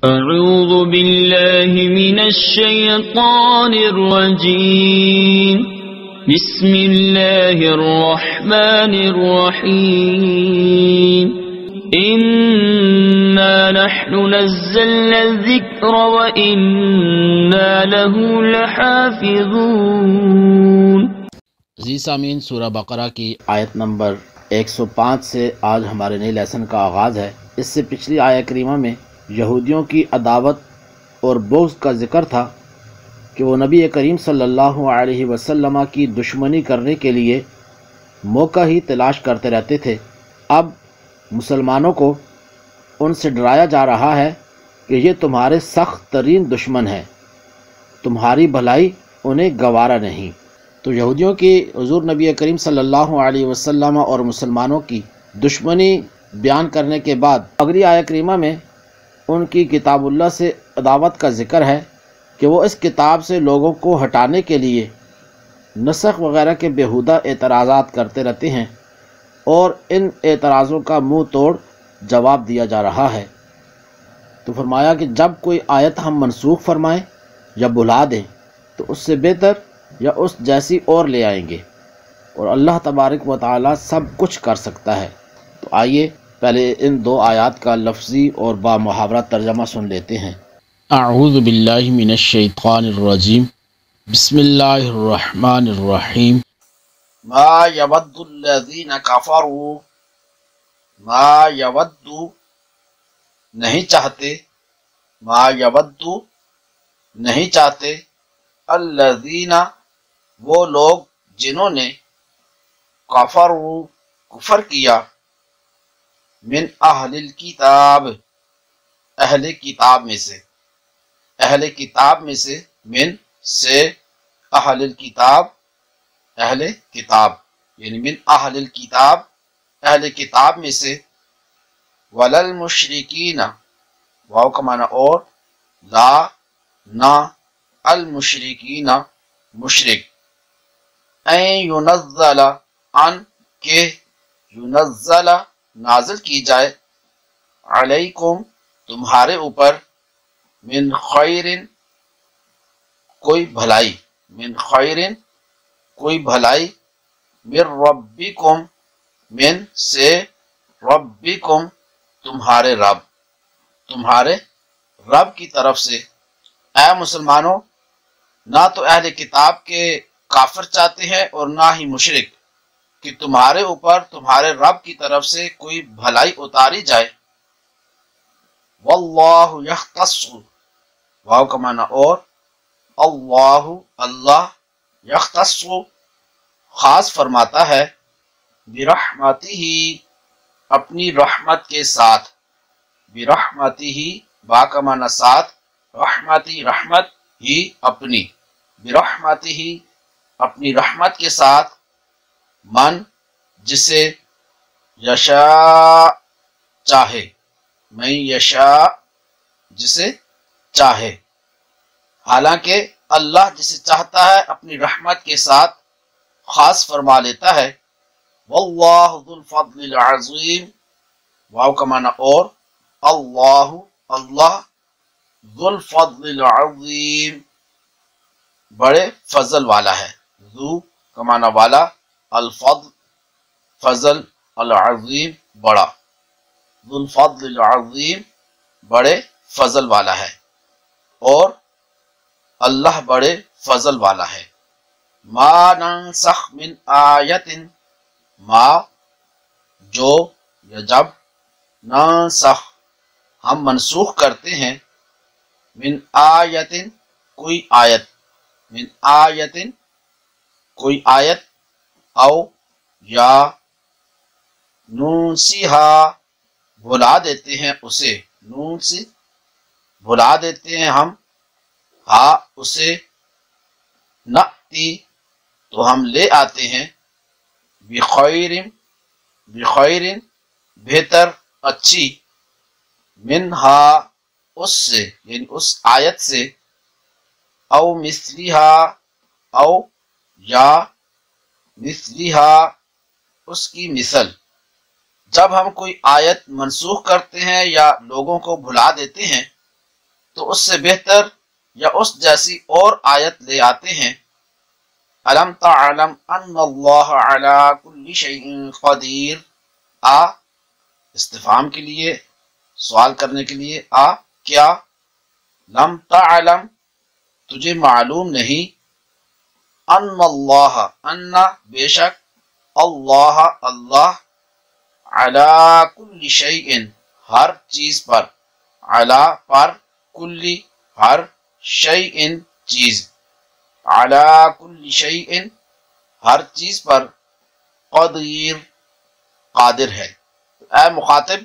أعوذ بالله من الشيطان الرجيم بسم الله الرحمن الرحيم إنا نحن نزلنا الذكر وإنا له لحافظون۔ عزیز سامعین، سورہ بقرہ کی آیت نمبر 105 سے آج ہمارے نئے لیسن کا آغاز ہے۔ اس سے پچھلی آیت کریمہ میں یہودیوں کی عداوت اور بغض کا ذکر تھا کہ وہ نبی کریم صلی اللہ علیہ وسلم کی دشمنی کرنے کے لیے موقع ہی تلاش کرتے رہتے تھے۔ اب مسلمانوں کو ان سے ڈرایا جا رہا ہے کہ یہ تمہارے سخت ترین دشمن ہیں، تمہاری بھلائی انہیں گوارا نہیں۔ تو یہودیوں کی حضور نبی کریم صلی اللہ علیہ وسلم اور مسلمانوں کی دشمنی بیان کرنے کے بعد اگلی آیت کریمہ میں ان کی کتاب اللہ سے عداوت کا ذکر ہے کہ وہ اس کتاب سے لوگوں کو ہٹانے کے لیے نسخ وغیرہ کے بیہودہ اعتراضات کرتے رہتے ہیں، اور ان اعتراضوں کا منہ توڑ جواب دیا جا رہا ہے۔ تو فرمایا کہ جب کوئی آیت ہم منسوخ فرمائیں یا بھلا دیں تو اس سے بہتر یا اس جیسی اور لے آئیں گے، اور اللہ تبارک و تعالی سب کچھ کر سکتا ہے۔ تو آئیے پہلے ان دو آیات کا لفظی اور با محاورہ ترجمہ سن لیتے ہیں۔ اعوذ باللہ من الشیطان الرجیم، بسم اللہ الرحمن الرحیم۔ ما یود الذین کفروا، ما یود نہیں چاہتے، ما یود نہیں چاہتے، الذین وہ لوگ جنہوں نے کفروا کفر کیا، من اہل الکتاب اہل کتاب میں سے، اہل کتاب میں سے، من سے، اہل الکتاب اہل کتاب، یعنی من اہل الکتاب اہل کتاب میں سے، وللمشرکین واو کا معنی اور، لا نہ، المشرکین مشرک، این ینزل ان کے، ینزل نازل کی جائے، علیکم تمہارے اوپر، من خیر کوئی بھلائی، من خیر کوئی بھلائی، من ربکم من سے، ربکم تمہارے رب، تمہارے رب کی طرف سے۔ اے مسلمانوں، نہ تو اہل کتاب کے کافر چاہتے ہیں اور نہ ہی مشرک کہ تمہارے اوپر تمہارے رب کی طرف سے کوئی بھلائی اتاری جائے۔ واللہ یختص واو کا معنی اور، اللہ اللہ، یختص خاص فرماتا ہے، برحمتہ اپنی رحمت کے ساتھ، برحمتہ با کا معنی ساتھ، رحمتی رحمت ہی اپنی، برحمتہ اپنی رحمت کے ساتھ، من جسے، یشاء چاہے، من یشاء جسے چاہے، حالانکہ اللہ جسے چاہتا ہے اپنی رحمت کے ساتھ خاص فرما لیتا ہے۔ واللہ ذو الفضل العظیم واو کا معنی اور، اللہ اللہ، ذو الفضل العظیم بڑے فضل والا ہے، ذو کا معنی والا، الفضل فضل، العظیم بڑا، ذو الفضل العظیم بڑے فضل والا ہے، اور اللہ بڑے فضل والا ہے۔ ما ننسخ من آیت، ما جو یا جب، ننسخ ہم منسوخ کرتے ہیں، من آیت کوئی آیت، من آیت کوئی آیت، او یا ننسیہا بھلا دیتے ہیں اسے، ننسی بھلا دیتے ہیں ہم، ہاں اسے، نأتی تو ہم لے آتے ہیں، بخیر بخیر بہتر اچھی، منہا اس سے یعنی اس آیت سے، او مثلیہا او یا مثلیہا اس کی مثل۔ جب ہم کوئی آیت منسوخ کرتے ہیں یا لوگوں کو بھلا دیتے ہیں تو اس سے بہتر یا اس جیسی اور آیت لے آتے ہیں۔ الم تعلم ان اللہ علی کل شیء قدیر، استفہام کے لیے، سوال کرنے کے لیے، کیا؟ لم تعلم، تجھے معلوم نہیں، ان اللہ، ان بے شک، اللہ اللہ، علی کل شیء ہر چیز پر، علی پر، کلی ہر، شیء چیز، علی کل شیء ہر چیز پر، قدیر قادر ہے۔ اے مخاطب،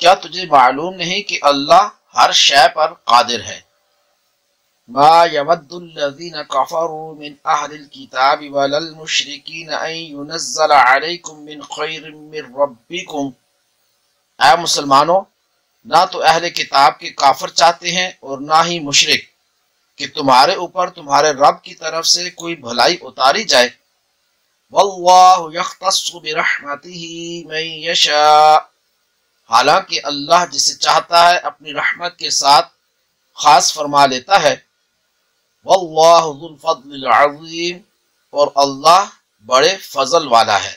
کیا تجھے معلوم نہیں کہ اللہ ہر شے پر قادر ہے؟ ما يود الذين كفروا من اهل الكتاب ولا المشركين ان ينزل عليكم من خير من ربكم، اے مسلمانوں، نہ تو اہل کتاب کے کافر چاہتے ہیں اور نہ ہی مشرک کہ تمہارے اوپر تمہارے رب کی طرف سے کوئی بھلائی اتاری جائے۔ واللہ یختص برحمتہ من یشاء، حالانکہ اللہ جسے چاہتا ہے اپنی رحمت کے ساتھ خاص فرما لیتا ہے۔ واللہ ذو الفضل العظیم، اور اللہ بڑے فضل والا ہے۔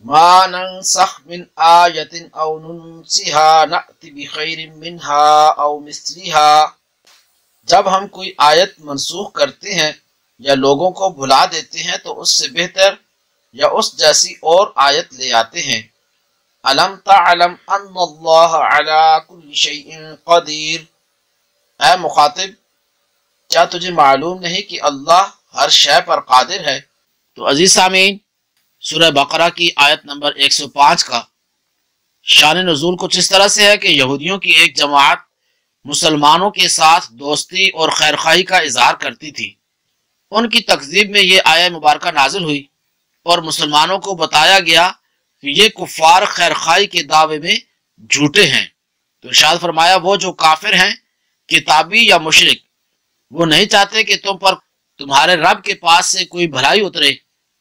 ما ننسخ من آیت او ننسها نأت بخیر منها او مثلها، جب ہم کوئی آیت منسوخ کرتے ہیں یا لوگوں کو بھلا دیتے ہیں تو اس سے بہتر یا اس جیسی اور آیت لے آتے ہیں۔ الم تعلم ان اللہ علی کل شیء قدیر، اے مخاطب، کیا تجھے معلوم نہیں کہ اللہ ہر شے پر قادر ہے؟ تو عزیز سامعین، سورہ بقرہ کی آیت نمبر 105 کا شان نزول کچھ اس طرح سے ہے کہ یہودیوں کی ایک جماعت مسلمانوں کے ساتھ دوستی اور خیرخواہی کا اظہار کرتی تھی۔ ان کی تکذیب میں یہ آیہ مبارکہ نازل ہوئی اور مسلمانوں کو بتایا گیا کہ یہ کفار خیرخواہی کے دعوے میں جھوٹے ہیں۔ تو ارشاد فرمایا، وہ جو کافر ہیں، کتابی یا مشرک، وہ نہیں چاہتے کہ تم پر تمہارے رب کے پاس سے کوئی بھلائی اترے،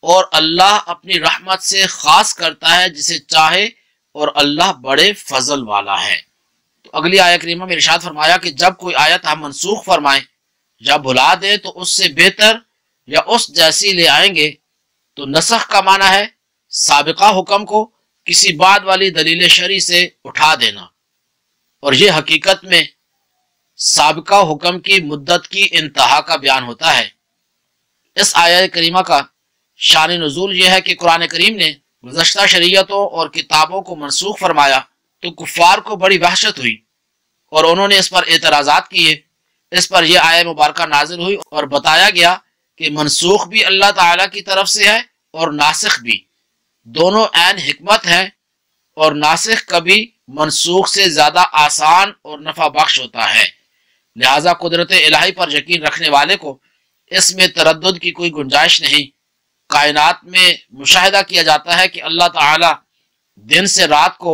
اور اللہ اپنی رحمت سے خاص کرتا ہے جسے چاہے، اور اللہ بڑے فضل والا ہے۔ تو اگلی آیت کریمہ میں ارشاد فرمایا کہ جب کوئی آیت ہم منسوخ فرمائیں یا بھلا دیں تو اس سے بہتر یا اس جیسی لے آئیں گے۔ تو نسخ کا معنی ہے سابقہ حکم کو کسی بعد والی دلیل شرعی سے اٹھا دینا، اور یہ حقیقت میں سابقہ حکم کی مدت کی انتہا کا بیان ہوتا ہے۔ اس آیت کریمہ کا شان نزول یہ ہے کہ قرآن کریم نے گزشتہ شریعتوں اور کتابوں کو منسوخ فرمایا تو کفار کو بڑی وحشت ہوئی اور انہوں نے اس پر اعتراضات کیے۔ اس پر یہ آیت مبارکہ نازل ہوئی اور بتایا گیا کہ منسوخ بھی اللہ تعالیٰ کی طرف سے ہے اور ناسخ بھی، دونوں عین حکمت ہیں، اور ناسخ کبھی منسوخ سے زیادہ آسان اور نفع بخش ہوتا ہے۔ لہذا قدرت الہی پر یقین رکھنے والے کو اس میں تردد کی کوئی گنجائش نہیں۔ کائنات میں مشاہدہ کیا جاتا ہے کہ اللہ تعالیٰ دن سے رات کو،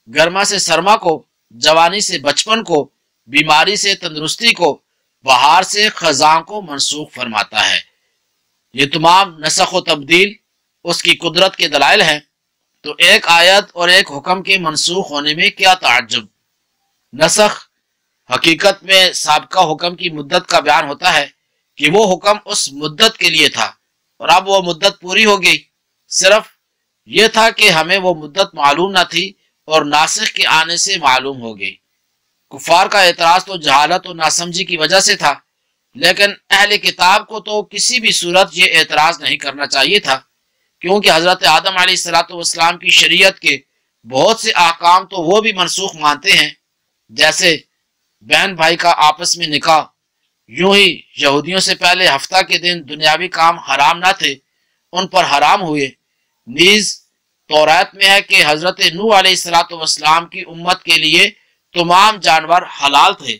گرما سے سرما کو، جوانی سے بچپن کو، بیماری سے تندرستی کو، بہار سے خزاں کو منسوخ فرماتا ہے۔ یہ تمام نسخ و تبدیل اس کی قدرت کے دلائل ہیں۔ تو ایک آیت اور ایک حکم کے منسوخ ہونے میں کیا تعجب؟ نسخ حقیقت میں سابقہ حکم کی مدت کا بیان ہوتا ہے کہ وہ حکم اس مدت کے لیے تھا اور اب وہ مدت پوری ہو گئی، صرف یہ تھا کہ ہمیں وہ مدت معلوم نہ تھی اور ناسخ کے آنے سے معلوم ہو گئی۔ کفار کا اعتراض تو جہالت و ناسمجھی کی وجہ سے تھا، لیکن اہل کتاب کو تو کسی بھی صورت یہ اعتراض نہیں کرنا چاہیے تھا، کیونکہ حضرت آدم علیہ السلام کی شریعت کے بہت سے احکام تو وہ بھی منسوخ مانتے ہیں، جیسے بہن بھائی کا آپس میں نکاح۔ یوں ہی یہودیوں سے پہلے ہفتہ کے دن دنیاوی کام حرام نہ تھے، ان پر حرام ہوئے۔ نیز توریت میں ہے کہ حضرت نوح علیہ السلام کی امت کے لیے تمام جانور حلال تھے،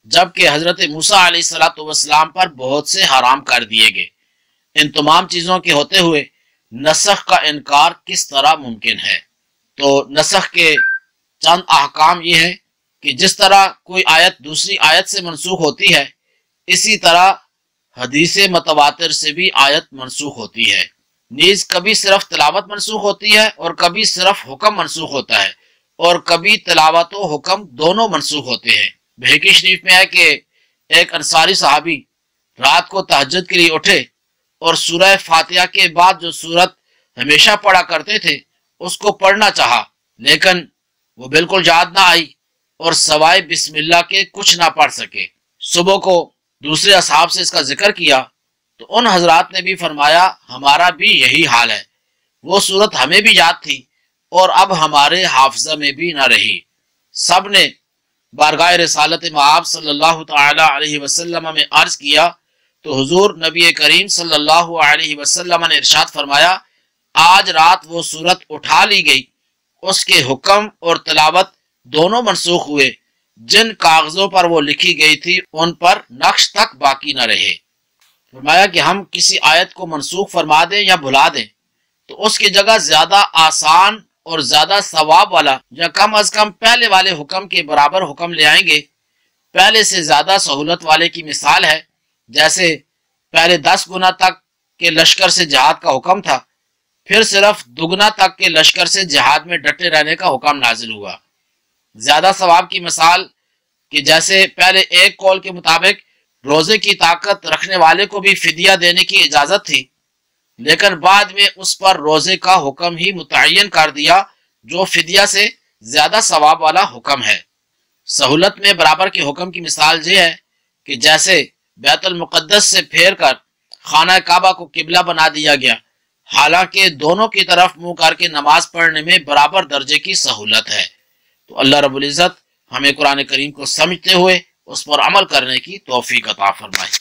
جبکہ حضرت موسیٰ علیہ السلام پر بہت سے حرام کر دیے گئے۔ ان تمام چیزوں کے ہوتے ہوئے نسخ کا انکار کس طرح ممکن ہے؟ تو نسخ کے چند احکام یہ ہیں کہ جس طرح کوئی آیت دوسری آیت سے منسوخ ہوتی ہے، اسی طرح حدیث متواتر سے بھی آیت منسوخ ہوتی ہے۔ نیز کبھی صرف تلاوت منسوخ ہوتی ہے اور کبھی صرف حکم منسوخ ہوتا ہے، اور کبھی تلاوت و حکم دونوں منسوخ ہوتے ہیں۔ بہقی شریف میں ہے کہ ایک انصاری صحابی رات کو تہجد کے لیے اٹھے اور سورہ فاتحہ کے بعد جو سورت ہمیشہ پڑھا کرتے تھے اس کو پڑھنا چاہا، لیکن وہ بالکل یاد نہ آئی اور سوائے بسم اللہ کے کچھ نہ پڑھ سکے۔ صبح کو دوسرے اصحاب سے اس کا ذکر کیا تو ان حضرات نے بھی فرمایا ہمارا بھی یہی حال ہے، وہ صورت ہمیں بھی یاد تھی اور اب ہمارے حافظہ میں بھی نہ رہی۔ سب نے بارگاہ رسالت مآب صلی اللہ تعالی علیہ وسلم میں عرض کیا تو حضور نبی کریم صلی اللہ علیہ وسلم نے ارشاد فرمایا آج رات وہ صورت اٹھا لی گئی، اس کے حکم اور تلاوت دونوں منسوخ ہوئے، جن کاغذوں پر وہ لکھی گئی تھی ان پر نقش تک باقی نہ رہے۔ فرمایا کہ ہم کسی آیت کو منسوخ فرما دیں یا بھلا دیں تو اس کی جگہ زیادہ آسان اور زیادہ ثواب والا یا کم از کم پہلے والے حکم کے برابر حکم لے آئیں گے۔ پہلے سے زیادہ سہولت والے کی مثال ہے جیسے پہلے 10 گنا تک کے لشکر سے جہاد کا حکم تھا، پھر صرف دگنا تک کے لشکر سے جہاد میں ڈٹے رہنے کا حکم نازل ہوا۔ زیادہ ثواب کی مثال کہ جیسے پہلے ایک قول کے مطابق روزے کی طاقت رکھنے والے کو بھی فدیہ دینے کی اجازت تھی، لیکن بعد میں اس پر روزے کا حکم ہی متعین کر دیا جو فدیہ سے زیادہ ثواب والا حکم ہے۔ سہولت میں برابر کے حکم کی مثال یہ ہے کہ جیسے بیت المقدس سے پھیر کر خانہ کعبہ کو قبلہ بنا دیا گیا، حالانکہ دونوں کی طرف منہ کر کے نماز پڑھنے میں برابر درجے کی سہولت ہے۔ تو اللہ رب العزت ہمیں قرآن کریم کو سمجھتے ہوئے اس پر عمل کرنے کی توفیق عطا فرمائے۔